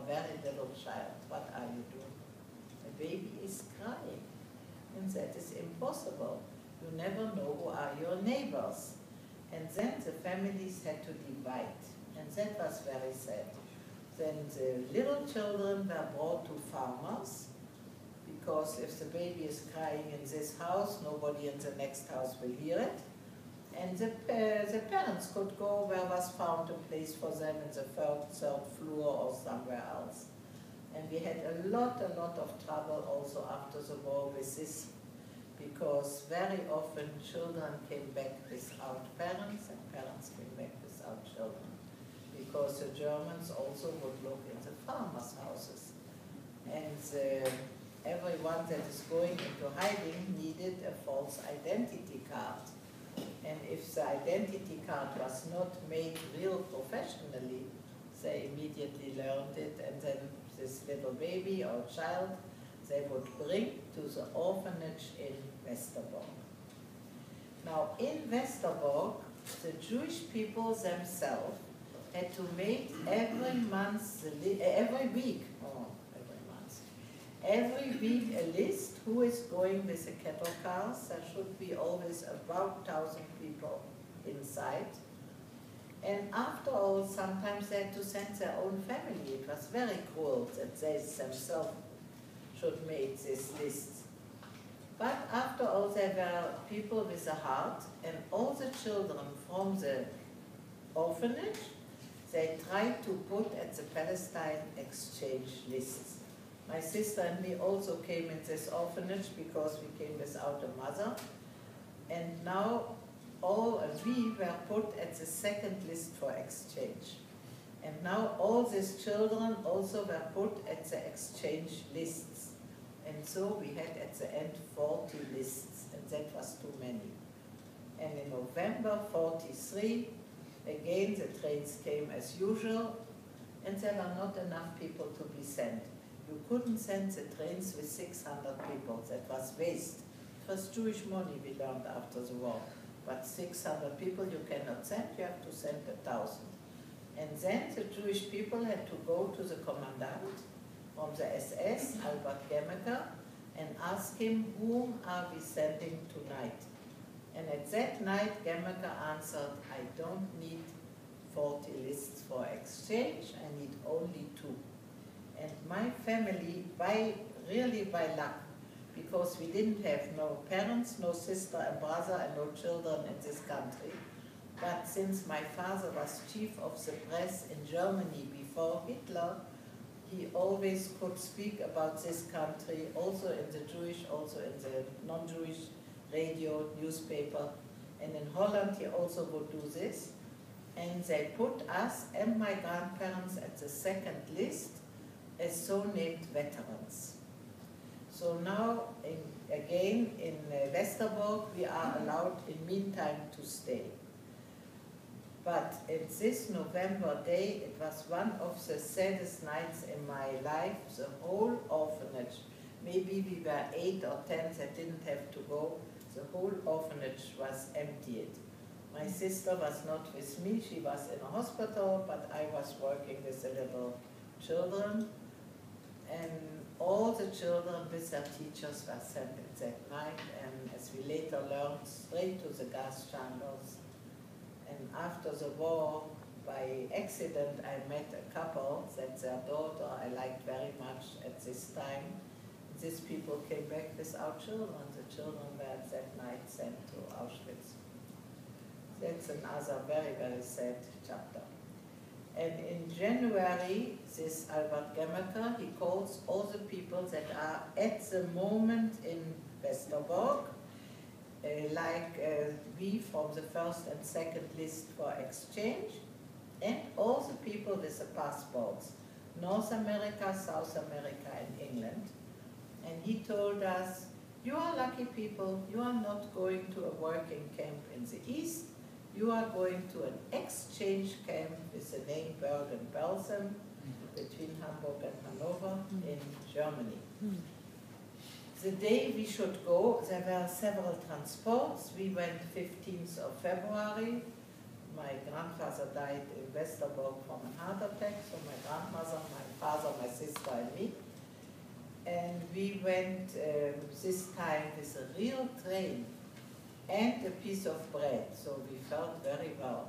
very little child, what are you doing? The baby is crying. And that is impossible. You never know who are your neighbors. And then the families had to divide. And that was very sad. Then the little children were brought to farmers, because if the baby is crying in this house, nobody in the next house will hear it. And the parents could go where was found a place for them in the third floor or somewhere else. And we had a lot of trouble also after the war with this, because very often children came back without parents and parents came back without children, because the Germans also would look in the farmers' houses. And everyone that is going into hiding needed a false identity card. And if the identity card was not made real professionally, they immediately learned it, and then this little baby or child they would bring to the orphanage in Westerbork. Now in Westerbork, the Jewish people themselves had to make every week a list who is going with the cattle cars. There should be always about 1,000 people inside. And after all, sometimes they had to send their own family. It was very cruel that they themselves should make this list. But after all, there were people with a heart, and all the children from the orphanage, they tried to put at the Palestine exchange lists. My sister and me also came in this orphanage because we came without a mother. And now we were put at the second list for exchange. And now all these children also were put at the exchange lists. And so we had at the end 40 lists, and that was too many. And in November 43, again the trains came as usual, and there were not enough people to be sent. You couldn't send the trains with 600 people, that was waste. It was Jewish money, we learned after the war. But 600 people you cannot send, you have to send 1,000. And then the Jewish people had to go to the commandant from the SS, Albert Gemmeker, and ask him, whom are we sending tonight? And at that night, Gemmeker answered, I don't need 40 lists for exchange, I need only 2. And my family, really by luck, because we didn't have no parents, no sister and brother, and no children in this country. But since my father was chief of the press in Germany before Hitler, he always could speak about this country, also in the Jewish, also in the non-Jewish radio, newspaper. And in Holland he also would do this. And they put us and my grandparents at the second list as so-named veterans. So now, again, in Westerbork, we are allowed in meantime to stay. But at this November day, it was one of the saddest nights in my life. The whole orphanage, maybe we were 8 or 10 that didn't have to go, the whole orphanage was emptied. My sister was not with me, she was in a hospital, but I was working with the little children. And all the children with their teachers were sent at that night, and as we later learned, straight to the gas chambers. And after the war, by accident, I met a couple that their daughter I liked very much at this time. These people came back without children. The children were at that night sent to Auschwitz. That's another very, very sad chapter. And in January, this Albert Gemmeker, he calls all the people that are at the moment in Westerbork, we from the first and second list for exchange, and all the people with the passports, North America, South America, and England. And he told us, you are lucky people, you are not going to a working camp in the East, you are going to an exchange camp with the name Bergen-Belsen between Hamburg and Hanover in Germany. The day we should go, there were several transports. We went 15th of February. My grandfather died in Westerbork from a heart attack, so my grandmother, my father, my sister and me. And we went this time with a real train and a piece of bread, so we felt very well.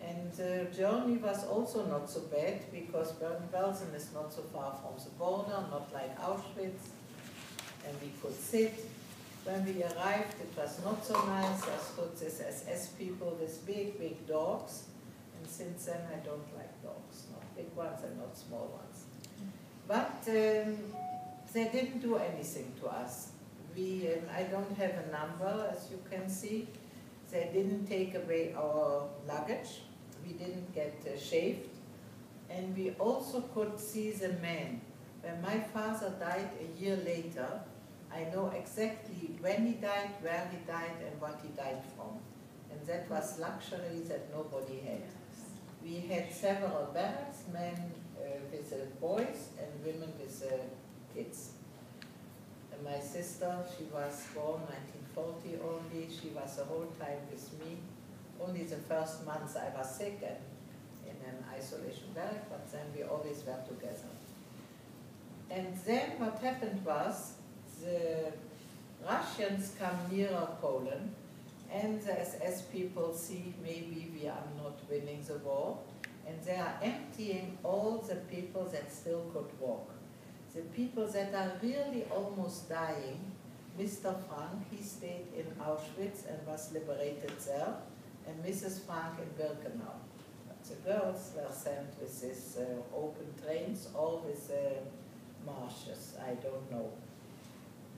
And the journey was also not so bad, because Bergen-Belsen is not so far from the border, not like Auschwitz, and we could sit. When we arrived, it was not so nice. There stood this SS people with big, big dogs, and since then I don't like dogs, not big ones and not small ones. But they didn't do anything to us. I don't have a number, as you can see. They didn't take away our luggage. We didn't get shaved. And we also could see the man. When my father died a year later, I know exactly when he died, where he died, and what he died from. And that was luxury that nobody had. We had several barracks, men with the boys and women with the kids. And my sister, she was born 1940 only. She was the whole time with me. Only the first months I was sick and in an isolation barrack, but then we always were together. And then what happened was, the Russians come nearer Poland, and the SS people see maybe we are not winning the war, and they are emptying all the people that still could walk. The people that are really almost dying, Mr. Frank, he stayed in Auschwitz and was liberated there, and Mrs. Frank in Birkenau. But the girls were sent with these open trains or with marshes, I don't know.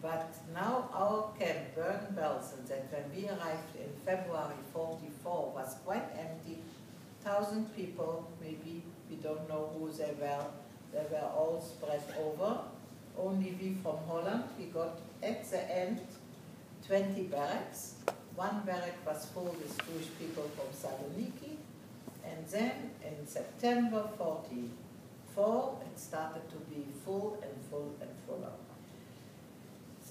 But now our camp, Bergen-Belsen, that when we arrived in February 44 was quite empty. 1,000 people, maybe, we don't know who they were. They were all spread over. Only we from Holland, we got at the end 20 barracks. One barrack was full with Jewish people from Saloniki. And then in September 44, it started to be full and full and fuller.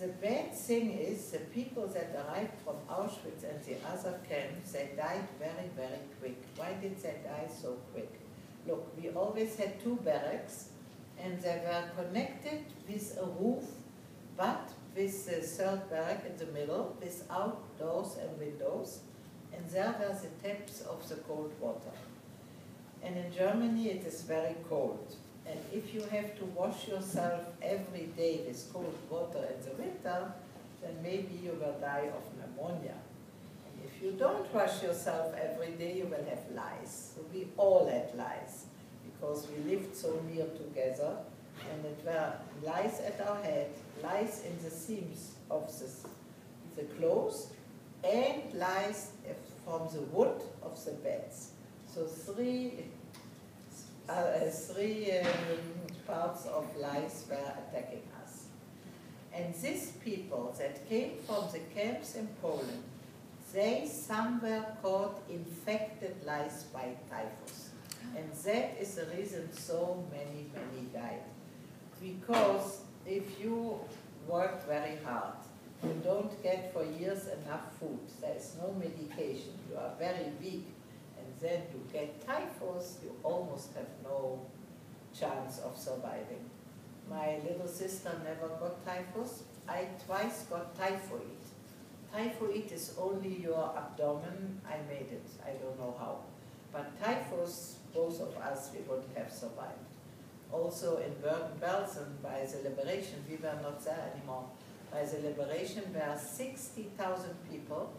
The bad thing is the people that arrived from Auschwitz and the other camps, they died very, very quick. Why did they die so quick? Look, we always had 2 barracks, and they were connected with a roof, but with the 3rd barrack in the middle, without doors and windows, and there were the taps of the cold water. And in Germany it is very cold. And if you have to wash yourself every day with cold water in the winter, then maybe you will die of pneumonia. And if you don't wash yourself every day, you will have lice. So we all had lice, because we lived so near together, and it were lice at our head, lice in the seams of the clothes, and lice from the wood of the beds. So three parts of lice were attacking us. And these people that came from the camps in Poland, they somewhere caught infected lice by typhus. And that is the reason so many, many died. Because if you work very hard, you don't get for years enough food, there is no medication, you are very weak, and then you get typhus, you almost have no chance of surviving. My little sister never got typhus. I twice got typhoid. Typhoid is only your abdomen. I made it. I don't know how. But typhus, both of us, we wouldn't have survived. Also in Bergen-Belsen, by the liberation, we were not there anymore. By the liberation, there were 60,000 people,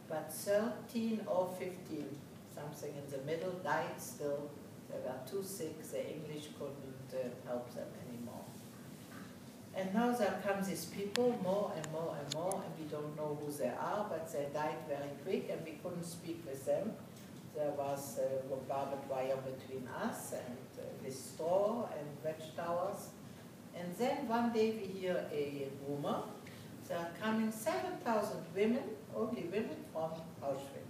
but 13 or 15, something in the middle, died still. They were too sick, the English couldn't help them anymore. And now there come these people, more and more and more, and we don't know who they are, but they died very quick, and we couldn't speak with them. There was barbed wire between us, and with straw and watchtowers. And then one day we hear a rumor, there are coming 7,000 women, only women from Auschwitz.